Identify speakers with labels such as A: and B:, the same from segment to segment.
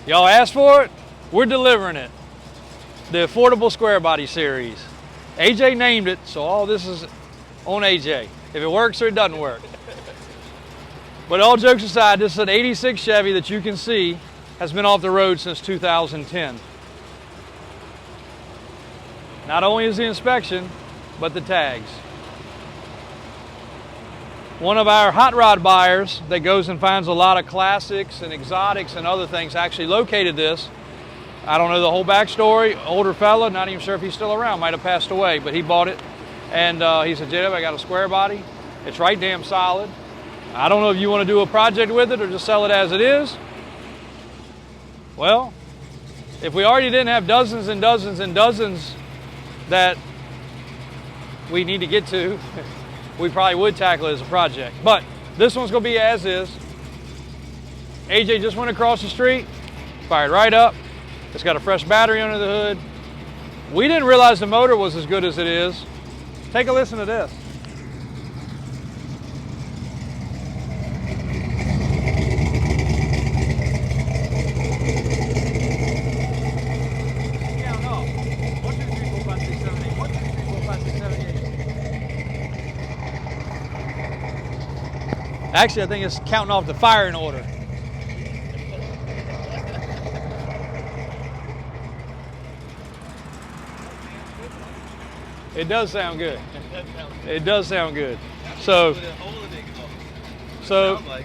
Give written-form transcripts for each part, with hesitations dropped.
A: Y'all asked for it, we're delivering it. The affordable Squarebody series. AJ named it, so all this is on AJ. If it works or it doesn't work. But all jokes aside, this is an 86 Chevy that you can see has been off the road since 2010. Not only is the inspection, but the tags. One of our hot rod buyers that goes and finds a lot of classics and exotics and other things actually located this. I don't know the whole backstory. Older fella, not even sure if he's still around, might have passed away, but he bought it. And he said, Jeb, I got a square body. It's right damn solid. I don't know if you want to do a project with it or just sell it as it is. Well, if we already didn't have dozens and dozens and dozens that we need to get to, we probably would tackle it as a project. But this one's going to be as is. AJ just went across the street, fired right up. It's got a fresh battery under the hood. We didn't realize the motor was as good as it is. Take a listen to this. Actually, I think it's counting off the firing order. It does sound good. It does sound good. So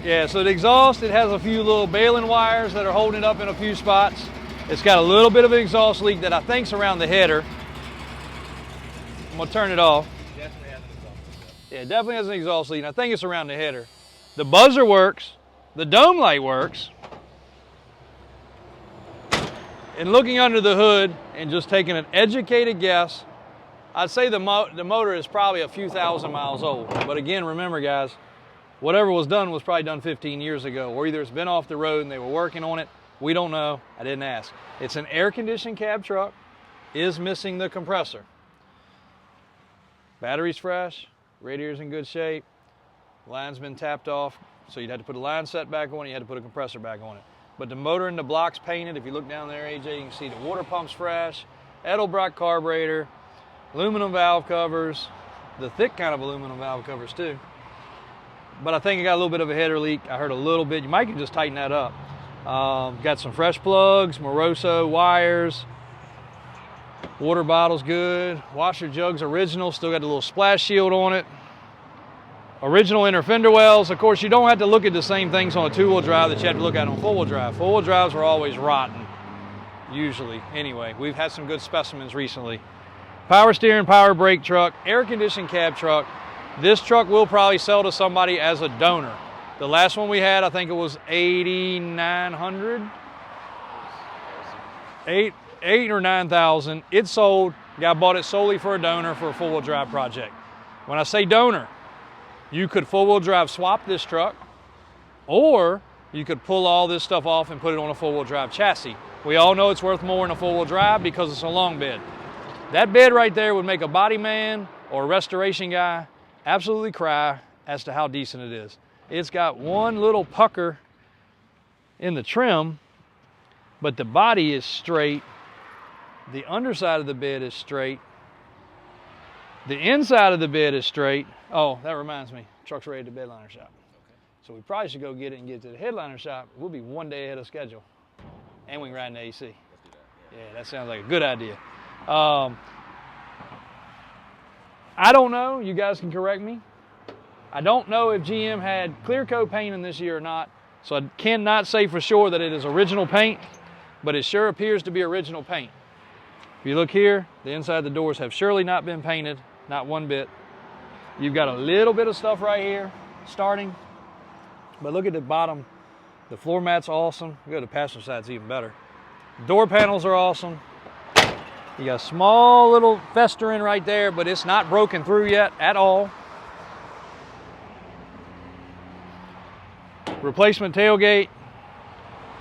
A: yeah, so the exhaust, it has a few little baling wires that are holding it up in a few spots. It's got a little bit of an exhaust leak that I think's around the header. I'm gonna turn it off. Yeah, it definitely has an exhaust leak, and I think it's around the header. The buzzer works, the dome light works. And looking under the hood and just taking an educated guess, I'd say the motor is probably a few thousand miles old. But again, remember guys, whatever was done was probably done 15 years ago, or either it's been off the road and they were working on it. We don't know, I didn't ask. It's an air-conditioned cab truck, is missing the compressor. Battery's fresh, radiator's in good shape, line's been tapped off, so you'd have to put a line set back on it, you had to put a compressor back on it. But the motor and the block's painted. If you look down there, AJ, you can see the water pump's fresh, Edelbrock carburetor, aluminum valve covers, the thick kind of aluminum valve covers too. But I think it got a little bit of a header leak. I heard a little bit. You might can just tighten that up. Got some fresh plugs, Moroso wires, water bottle's good, washer jug's original, still got the little splash shield on it. Original inner fender wells. Of course, you don't have to look at the same things on a two-wheel drive that you have to look at on four-wheel drive. Four-wheel drives are always rotten, usually. Anyway, we've had some good specimens recently. Power steering, power brake truck, air-conditioned cab truck. This truck will probably sell to somebody as a donor. The last one we had, I think it was 8,900. 8 or 9,000. It sold. Guy bought it solely for a donor for a four-wheel drive project. When I say donor, you could four-wheel drive swap this truck, or you could pull all this stuff off and put it on a four-wheel drive chassis. We all know it's worth more in a four-wheel drive because it's a long bed. That bed right there would make a body man or a restoration guy absolutely cry as to how decent it is. It's got one little pucker in the trim, but the body is straight. The underside of the bed is straight. The inside of the bed is straight. Oh, that reminds me, truck's ready to bedliner shop. Okay. So we probably should go get it and get it to the headliner shop. We'll be one day ahead of schedule. And we can ride in the AC. Let's do that. Yeah, that sounds like a good idea. I don't know, you guys can correct me. I don't know if GM had clear coat paint in this year or not, so I cannot say for sure that it is original paint, but it sure appears to be original paint. If you look here, the inside of the doors have surely not been painted, not one bit. You've got a little bit of stuff right here starting, but look at the bottom. The floor mat's awesome. You go to the passenger side, it's even better. Door panels are awesome. You got a small little festering right there, but it's not broken through yet at all. Replacement tailgate.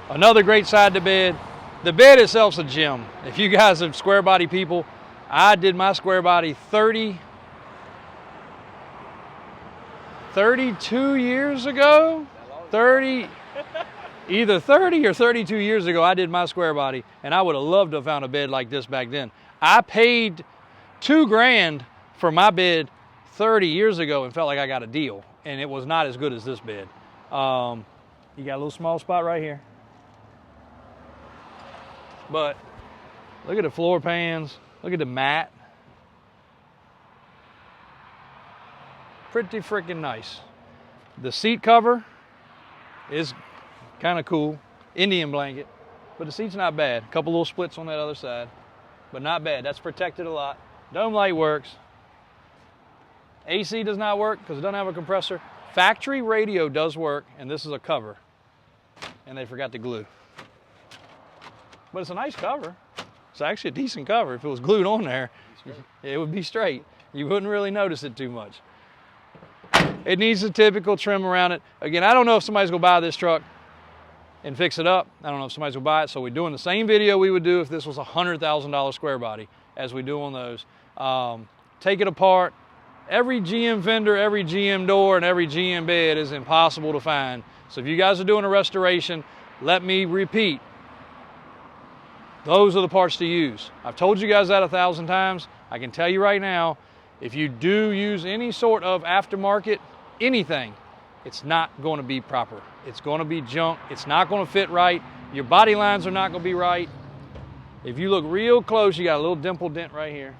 A: Another great side to bed. The bed itself's a gem. If you guys are square body people, I did my square body 32 years ago. 30. Either 30 or 32 years ago, I did my square body, and I would have loved to have found a bed like this back then. I paid $2 grand for my bed 30 years ago and felt like I got a deal, and it was not as good as this bed. You got a little small spot right here. But look at the floor pans, look at the mat. Pretty freaking nice. The seat cover is kind of cool, Indian blanket, but the seat's not bad. A couple little splits on that other side, but not bad. That's protected a lot. Dome light works. AC does not work because it doesn't have a compressor. Factory radio does work, and this is a cover, and they forgot to glue. But it's a nice cover. It's actually a decent cover. If it was glued on there, it would be straight. You wouldn't really notice it too much. It needs a typical trim around it. Again, I don't know if somebody's gonna buy this truck and fix it up. I don't know if somebody's gonna buy it, so we're doing the same video we would do if this was a $100,000 square body as we do on those. Take it apart. Every GM fender, every GM door, and every GM bed is impossible to find. So if you guys are doing a restoration, let me repeat, those are the parts to use. I've told you guys that 1,000 times. I can tell you right now, if you do use any sort of aftermarket, anything, it's not going to be proper. It's going to be junk. It's not going to fit right. Your body lines are not going to be right. If you look real close, you got a little dimple dent right here.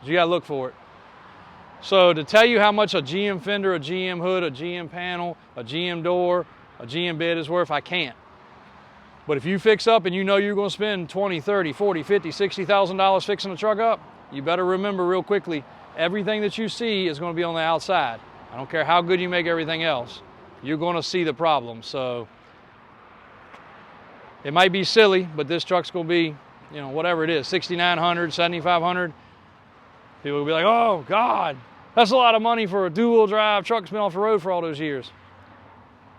A: You got to look for it. So to tell you how much a GM fender, a GM hood, a GM panel, a GM door, a GM bed is worth, I can't. But if you fix up and you know you're going to spend $20, $30, $40, $50, $60,000 fixing the truck up, you better remember real quickly, everything that you see is going to be on the outside. I don't care how good you make everything else. You're going to see the problem. So it might be silly, but this truck's going to be, you know, whatever it is, $6,900, $7,500. People will be like, oh God, that's a lot of money for a dual drive truck that's been off the road for all those years.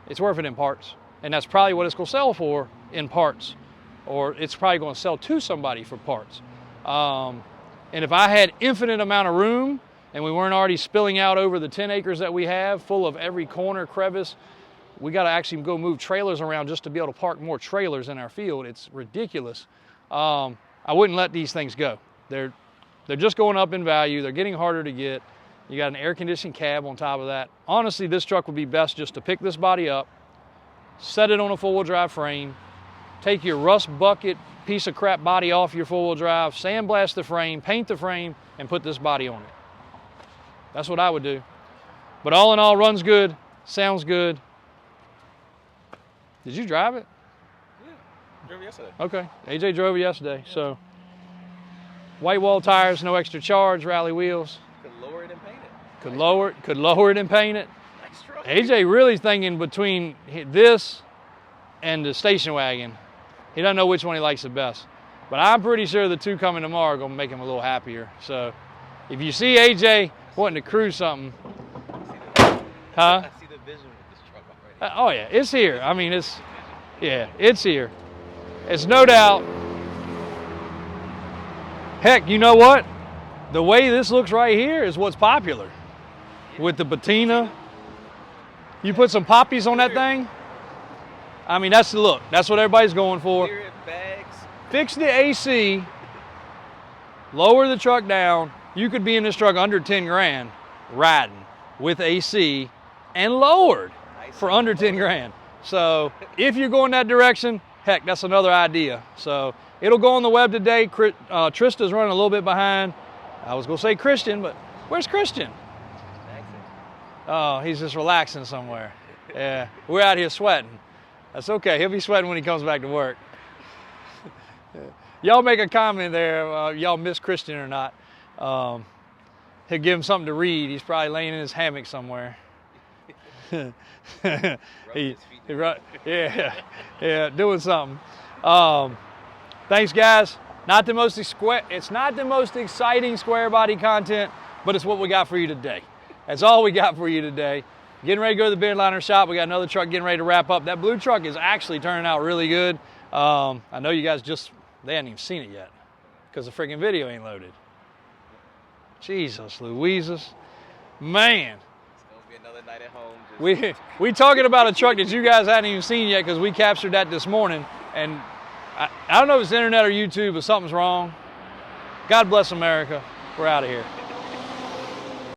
A: It's worth it in parts. And that's probably what it's going to sell for in parts. Or it's probably going to sell to somebody for parts. And if I had infinite amount of room and we weren't already spilling out over the 10 acres that we have, full of every corner, crevice, we got to actually go move trailers around just to be able to park more trailers in our field. It's ridiculous. I wouldn't let these things go. They're just going up in value. They're getting harder to get. You got an air-conditioned cab on top of that. Honestly, this truck would be best just to pick this body up, set it on a four-wheel drive frame, take your rust bucket piece of crap body off your four-wheel drive, sandblast the frame, paint the frame, and put this body on it. That's what I would do. But all in all, runs good, sounds good. Did you drive it?
B: Yeah, drove it yesterday.
A: Okay, AJ drove it yesterday. So, white wall tires, no extra charge, rally wheels.
B: Could lower it and paint it.
A: Could lower it and paint it.
B: Nice truck.
A: AJ really thinking between this and the station wagon. He doesn't know which one he likes the best. But I'm pretty sure the two coming tomorrow are going to make him a little happier. So if you see AJ wanting to cruise something,
B: I see the vision with this truck already.
A: Oh yeah, it's here. I mean, it's here. It's no doubt. Heck, you know what? The way this looks right here is what's popular. With the patina. You put some poppies on that thing. I mean, that's the look. That's what everybody's going for.
B: Bags.
A: Fix the AC. Lower the truck down. You could be in this truck under 10 grand riding with AC and lowered for under 10 grand. So if you're going that direction, heck, that's another idea. So it'll go on the web today. Trista's running a little bit behind. I was going to say Christian, but where's Christian? Oh, he's just relaxing somewhere. Yeah, we're out here sweating. That's okay. He'll be sweating when he comes back to work. Y'all make a comment there. Y'all miss Christian or not. He'll give him something to read. He's probably laying in his hammock somewhere. Yeah, doing something. Thanks, guys. It's not the most exciting square body content, but it's what we got for you today. That's all we got for you today. Getting ready to go to the bed liner shop. We got another truck getting ready to wrap up. That blue truck is actually turning out really good. I know you guys they hadn't even seen it yet because the freaking video ain't loaded. Jesus Louises. Man.
B: It's going to be another a night at home. Just
A: we talking about a truck that you guys hadn't even seen yet because we captured that this morning. And I don't know if it's internet or YouTube, but something's wrong. God bless America. We're out of here.